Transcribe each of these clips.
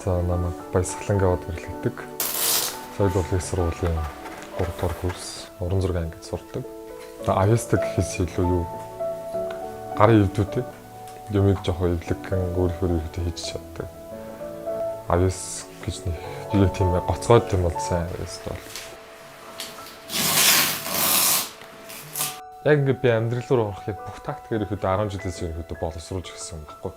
За намайг Баясгалангаа бод гэрлэгдэг. Соёл урлагийн сургуулийн 3 дугаар курс уран зураг ангид сурдаг. Авьяастай гэхээс илүү юу гарын өвдүүдтэй юмыг жоохон эвлэгхэн өөрийнхөө хэрэгтэй хийж чаддаг. Авьяас гэж нэг юу тийм гоцгойд юм бол сайн авьяас бол. Яг би амьдрал руу орохыг бүх тактикээр ихэд 10 жилээс ихэд боловсруулж гисэн юм баггүй.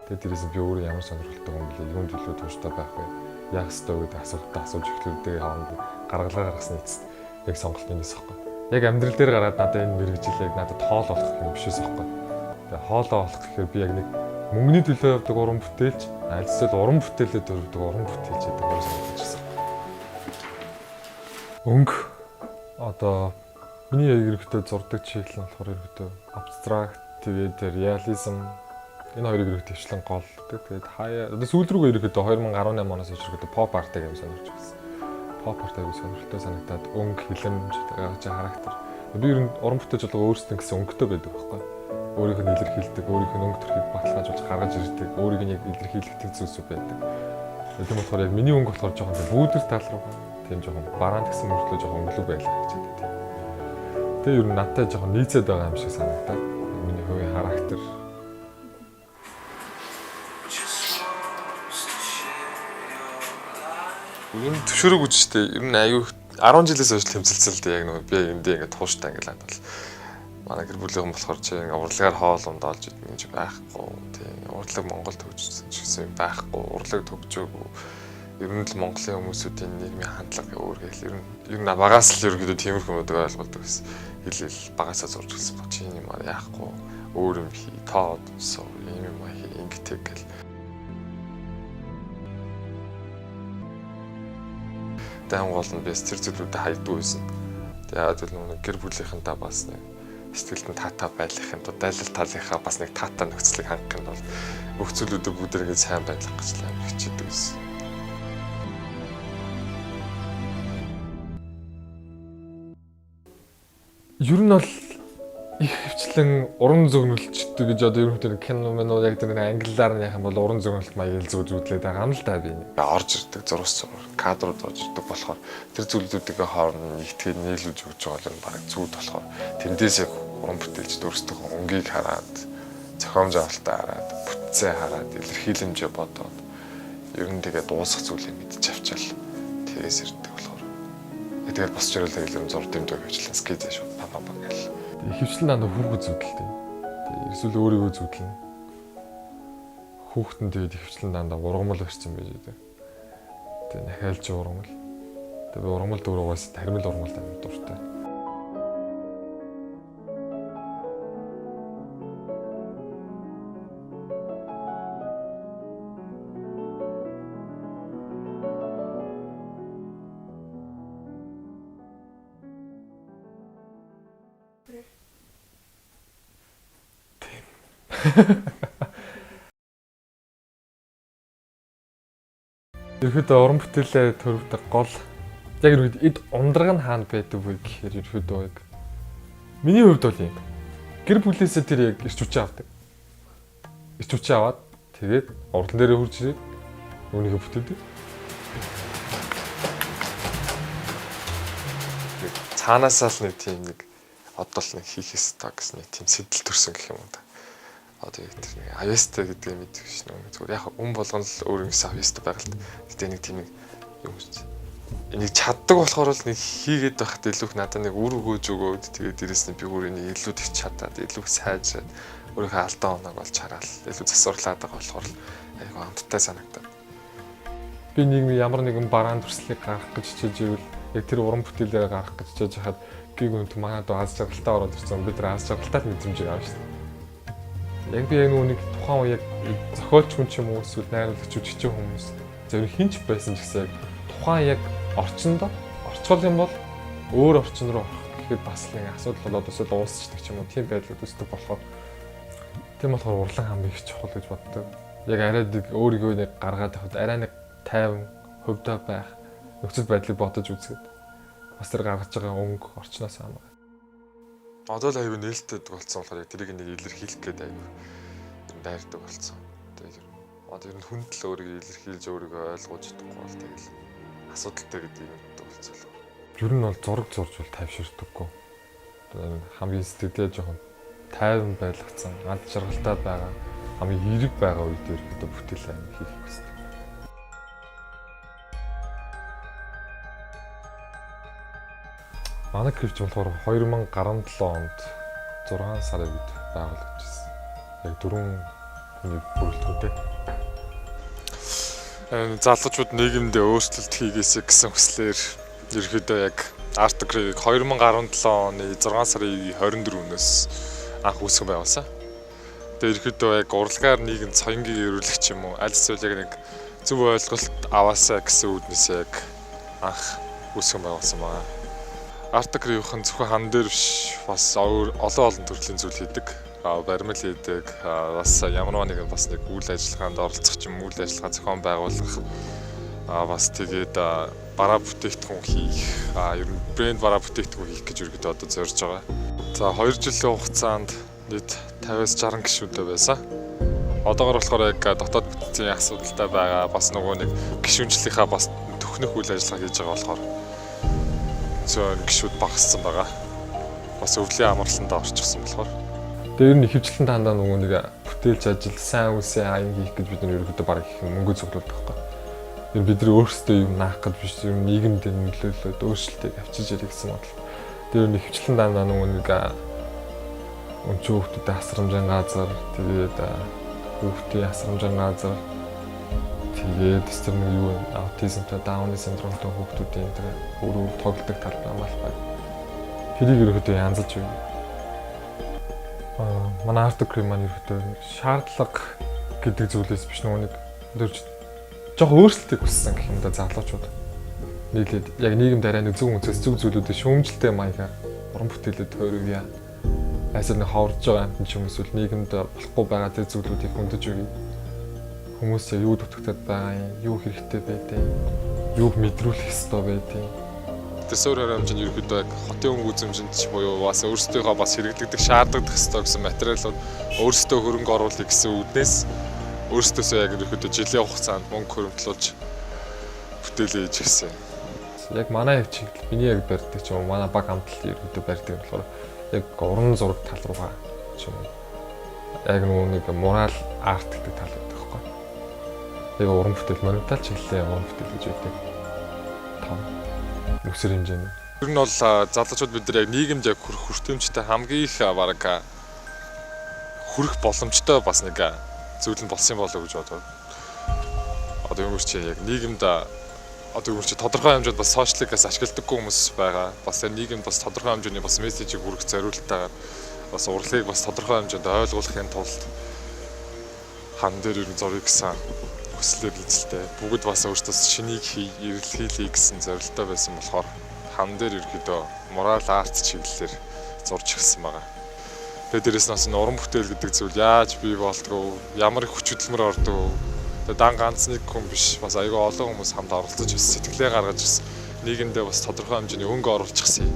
Тэгээд дээрээс би өөрөө ямар сонирхолтой юм бэ? Юунд илүү тууштай байх вэ? Яах ёстой гэдэг асуултаа асууж эхлүүлдэг хооронд гаргалгаа гаргасны эцэст яг сонголт нэгээс авахгүй. Яг амьдрал дээр гараад надад энэ мэрэгжил яг надад тоол болох юм бишээс авахгүй. Тэгээд хоолоо болох гэхээр би яг нэг мөнгөний төлөө явдаг уран бүтээлч, альсэл уран бүтээлээ төрөвдөг уран бүтээлч гэдэг хоёр сонголт ирсэн. Өнгө одоо миний ерөнхийдөө зурдаг чиглэл нь болохоор ерөнхийдөө абстракт, тэгээд реализм энэ хоёрыг ерөнхийдөө хвчлэн голдог. Тэгээд хаяа одоо сүүл рүүгээ ерөнхийдөө 2018 оноос хойш ерөнхийдөө pop art-ыг юм сонирч байсан. Pop art аягүй сонирхолтой санагдаад өнгө, хилэмж, характер. Би ер нь уран бүтээлч болго өөрсдөө гэсэн өнгөтэй байдаг байхгүй. Өөрийнх нь илэрхийлдэг, өөрийнх нь өнгө төрхийг баталгаажуулж гаргаж ирдэг, өөрийг нь яг илэрхийлдэг зүйлсүүд байдаг. Тийм болохоор яг миний өнгө болохоор жоохон бүүдэр тал руу тийм жоохон бараан гэсэн мөртлөө жоохон өнгөлөг байлаа гэж байдаг. Тэгээ ер нь надтай жоохон нийцээд байгаа юм шиг санагдаад миний хувийн характер. Ер нь төвшөрөг үжтэй ер нь аюу 10 жилээс хойш тэмцэлцэлтэй яг нэг би эндээ ингээд тууштай ингээд бол манай гэр бүлийн болохоор чи урлагаар хоол ундaalж идэх юм байхгүй тийм урлаг Монголд төгжсөн ч гэсэн байхгүй урлаг төгжөөгүй ер нь л Монголын хүмүүсүүдийн нийгмийн хандлага өөр гэл ер нь багаас л ерөөдөө тиймэрхүү мөдөг ойлголдог гэсэн хэл багасаа зурж гисэн баг чи юм яахгүй өөр юм хий тоод суу юм хий ингэдэг гэл дан гол нь бис тэр зүйлүүдэд хайдгүй байсан. Тэгээд яг гэр бүлийнхэнтэй бас нэг сэтгэлд нь татаа байлгахын тулд дайлал талынхаа бас нэг татаа нөхцөлийг хангах нь бол бүх зүйлүүдэд бүгдээрээ сайн байлгах гэж хичээдэг байсан. Ер нь бол их хвчлэн уран зөгнөлтчтэй гэж одоо ерөнхийдөө кино мэнүү яг тэр англиар нь яах юм бол уран зөгнөлт маяг зүүдлээд байгаа юм л да би. Орж ирдэг зурус кадрууд орж ирдэг болохоор тэр зүйлүүдийн хооронд нэгтгэж нийлүүлж өгч байгаа нь бараг зүуд болохоор тэндээс яг уран бүтээлчд өөрсдөө өнгийг хараад зохиомж авалтаа хараад бүтцээ хараад илэрхийлэмжээ бодоод ер нь тэгээд дуусах зүйлийг мэдчих авчаал тэгээс ирдэг болохоор тэгээд босч ирэл хэлэм зурд юм дөө гэж л скетч шүү папа гэл хөвчлэн дандаа хүүхэд зүтэлтэй. Тэгээ эсвэл өөрийгөө зүтэлнэ. Хүүхэд нь тэгээд хөвчлэн дандаа ургамал өрсөн байж байгаа. Тэгээ нахайлж ургамал. Тэгээ би ургамал дөрөвөөс тармил ургамал амар дуртай. Ерөнхийдөө уран бүтээлээ төрөвдөг гол яг ерөнхийдөө эд ундраг нь хаана байдаг вэ гэхээр ерөнхийдөө яг миний хувьд бол юм. Гэр бүлээсээ тэр яг ирч хүчээ авдаг. Ирч хүчээ аваад тэгээд урлан дээрээ хурж ирээд өөрийгөө бүтээдэг. Цаанаасаа л нэг тийм нэг одоо л нэг хийх ёстой гэсэн нэг тийм сэтэл төрсөн гэх юм уу та. Одоо яг тэр нэг авьяастай гэдгийг мэдэх шин нэг зүгээр яг болгоно л өөр юмсан авьяастай байгаа л. Гэтэ нэг тийм юм шүү. Энийг чаддаг болохоор л нэг хийгээд байхад илүү их надад нэг үр өгөөж өгөөд тэгээд дээрэс нь би өөрийн илүү их чадаад илүү их сайжраад өөрийнхөө алдаа оноог олж хараал илүү засварлаад байгаа болохоор л айгүй амттай санагдаад. Би нийгмийн ямар нэгэн бараан төрслийг гаргах гэж хичээж ивэл яг тэр уран бүтээлээ гаргах гэж хичээж хахад гиг үнт манад аз жаргалтай ороод ирсэн бид нар аз жаргалтай мэдрэмжийг авах шүү. Яг би нэг тухайн үед яг зохиолч хүн ч юм уу эсвэл найруулагч жүжигчин хүмүүс зөвхөн хинч байсан ч гэсэн яг тухайн яг орчиндоо орчвол юм бол өөр орчин руу орох гэхэд бас нэг асуудал болоод эсвэл уусчдаг ч юм уу тийм байдлууд үүсдэг болохоор тийм болохоор урлан хам их чухал гэж боддог. Яг арай өөрийгөө нэг гаргаад авахд арай нэг тайван хөвдөө байх нөхцөл байдлыг бодож үзгээд бас тэр гаргаж байгаа өнгө орчноос хамаарна. Одоо л аюу нээлттэй болсон болохоор тэрийг нэг илэрхийлэх гээд аюу байрдаг болсон. Тэгээд Одоо ер нь хүнд л өөрийгөө илэрхийлж өөрийгөө ойлгож чадахгүй бол тэгэл асуудалтай гэдэг юм болцоо. Ер нь бол зураг зурж бол тайвширдаггүй. Хамгийн сэтгэлдээ жоохон тайван байлгацсан, ад жаргалтай байгаа, хамгийн эерэг байгаа үед ерөөдөө бүтээл амин хийх хэрэгтэй. Манай кривч болохоор 2017 онд 6 сарын үед байгуулагдсан. Яг 4 хүний бүрэлдэхүүнтэй. Залуучууд нийгэмдээ өөрчлөлт хийгээсэй гэсэн хүслээр ерөөдөө яг Art Crew 2017 оны 6 сарын 24-өөс анх үүсгэн байгуулсан. Тэгээд ерөөдөө яг урлагаар нийгэм соёнгийг эрүүлэх ч юм уу аль эсвэл яг нэг зөв ойлголт аваасаа гэсэн үүднээс яг анх үүсгэн байгуулсан байна. Art Crew-ийн зөвхөн хан дээр биш бас олон төрлийн зүйл хийдэг. Баримл хийдэг. Бас ямар нэгэн бас нэг үйл ажиллагаанд оролцох ч юм үйл ажиллагаа зохион байгуулах. Бас тэгээд бараа бүтээгдэхүүн хийх. Ер нь брэнд бараа бүтээгдэхүүн хийх гэж ерөөдөө одоо зорж байгаа. За 2 жилийн хугацаанд нийт 50-60 гишүүнтэй байсан. Одоогор болохоор яг дотоод бүтцийн асуудалтай байгаа. Бас нөгөө нэг гишүүнчлийнхаа бас төхнөх үйл ажиллагаа хийж байгаа болохоор зөөн гишүүд багассан байгаа. Бас өвлийн амралтанд орчихсон болохоор. Тэр нь ихэвчлэн дандаа нөгөө нэг бүтээлч ажил, сайн үсээ аян хийх гэж бид нар ерөөдөө баг их мөнгө зөвлөдөг байхгүй. Тэр бид нар өөрсдөө юм наах гэж биш, ер нь нийгэмд нөлөөлөд өөрчлөлтийг авчиж ярих гэсэн бодол. Тэр нь ихэвчлэн дандаа нөгөө нэг өнчөө хүүхдүүдэд асрамжийн газар, тэгээд хүүхдийн асрамжийн газар, тэгээд тэр нэг юу аутизмтай, дауны синдромтой хүүхдүүдийн тэр өөрөө тоглодог талбай малбай. Тэрийг ерөөдөө янзалж байна. Манай Art Crew маань ерөөдөө шаардлага гэдэг зүйлээс биш нөгөө нэг жоох өөрчлөлтийг хүссэн гэх юм да залуучууд. Нийлээд яг нийгэмд арай нэг зөв үнцэс зөв зүйлүүдэд шүүмжлэлтэй маягаар уран бүтээлүүд тойрвъя. Айсаар нэг ховорж байгаа юм ч юм эсвэл нийгэмд болохгүй байгаа тэр зүйлүүдийг хөндөж өгье. Хүмүүс яг юу дутагдаад байгаа юм, юу хэрэгтэй байдیں۔ Юуг мэдрүүлэх ёстой байдیں۔ Тэсвэр хэмжээнд ерөөдөө яг хотын өнгө үзэмжинд ч буюу бас өөрсдийнхөө бас хэрэглэгдэх шаардлагатай ёстой гэсэн материалууд өөрсдөө хөрөнгө оруулах гэсэн үүднээс өөрсдөөсөө яг ерөөдөө жилийн хугацаанд мөнгө хөрөмтлүүлж бүтээлээ хийж гисэн. Яг манай яг чиглэл миний яг барьдаг ч юм уу манай баг хамтлал ерөөдөө барьдаг болохоор яг уран зураг тал руугаа ч юм уу яг нэг мурал арт гэдэг тал байдаг байхгүй. Яг уран бүтээл монументал чиглэлийн уран бүтээл гэж байдаг. Өсөр хэмжээний. Ер нь бол залуучууд бид нар яг нийгэмд яг хүртээмжтэй хамгийн их бараг хүрэх боломжтой бас нэг зүйл нь болсон болов уу гэж бодоод. Одоо юм чи яг нийгэмд одоо юм чи тодорхой хэмжээнд бас сошиалгаас ашигладаггүй хүмүүс байгаа. Бас нийгэмд бас тодорхой хэмжээний бас мессежийг хүргэх зориулалтаар бас урлагийг бас тодорхой хэмжээнд ойлгуулахын тулд хан дээр ер нь зургийг гэсэн хүслээр эзэлтэй. Бүгд бас өөрсдөө шинийг эрэлхийлье гэсэн зорилттой байсан болохоор хан дээр ерөөдөө морал арт чиглэлээр зурж гисэн байгаа. Тэгээд дээрэс нь уран бүтээл гэдэг зүйл яаж бий болдгоо, ямар их хүч хөдөлмөр ордог. Тэгээд дан ганц нэг хүн биш, бас аюул олон хүмүүс хамт оролцож бас сэтгэлээ гаргаж ирсэн. Нийгэмдээ бас тодорхой хэмжээний өнгө оруулчихсан.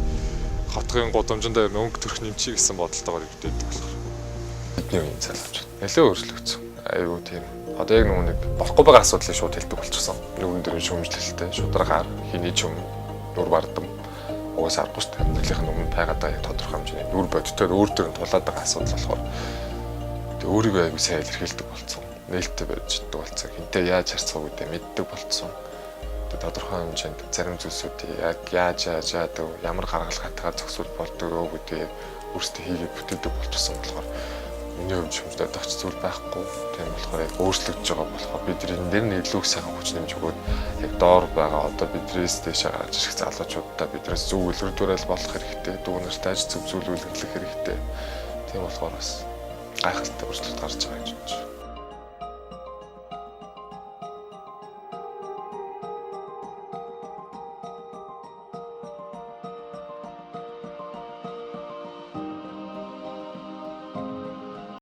Хотгын гудамжинд өнгө төрөх нэмчий гэсэн бодолтойгоор өвдөдөг болохоор. Бидний үеийн залуучууд нэлээд өөрчлөгдсөн. Аюу тийм. Одоо яг нэг болохгүй байгаа асуудлыг шууд хэлдэг болчихсон. Нүгэн дээр шүүмжлэлтэй, шударгаар, хиний ч юм, нүр бардам. Угаасаа аргагүй шүү дээ. Амьдралынхаа өмнө байгаад байгаа яг тодорхой хэмжээний нүр бодиттой өөр төрөнд тулаад байгаа асуудал болохоор тэг өөрийгөө аягүй сайн илэрхийлдэг болцсон. Нээлттэй байж чаддаг болцсон. Хинтээ яаж харцгааг үүдээ мэддэг болцсон. Тэг тодорхой хэмжээнд зарим зүйлсүүдийг яг яаж яадаг, ямар гаргалгатайгаар зохицуул болдог гэдээ өөрсдөө хийгээд бүтээдэг болчихсон болохоор миний хувьд шүмжлээд огч зүйл байхгүй. Тийм болохоор яг өөрчлөгдөж байгаа болохоор бид энэ дээр нь илүү их сайхан хүч нэмж өгөөд яг доор байгаа одоо бидрээс дэше гарч ирэх залуучуудаа бидрээс зөв үлгэрдүүрэл болох хэрэгтэй. Дүү нартай зөв зүйл үлгэрлэх хэрэгтэй. Тийм болохоор бас гайхалтай өөрчлөлт гарч байгаа гэж бодож байна.